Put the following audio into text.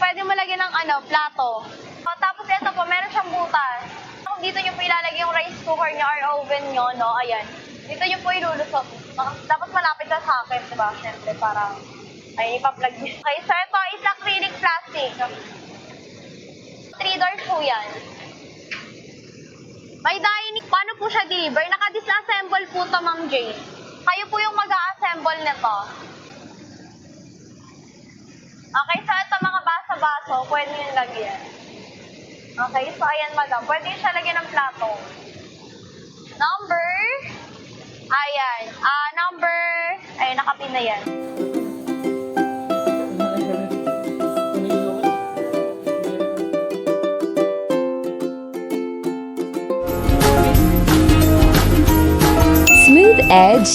pwede mo lagyan ng plato. Tapos ito po, meron siyang butas. Kung dito nyo po ilalagay yung rice cooker nyo or oven nyo, no? Ayan. Dito nyo po ilulusot. Dapat malapit sa socket, diba? Siyempre, para ipa-plug nyo. Okay, so ito is acrylic plastic. 3 doors po yan. May dining. Paano po siya deliver? Naka-disassemble po to, Ma'am Jane. Kayo po yung mag-a-assemble nito. Okay, so ito mga basa-baso, pwede nyo lagyan. Okay, so ayan madam, pwede nyo siya lagyan ng plato. Number, ayan, nakapin na yan. Smooth edge.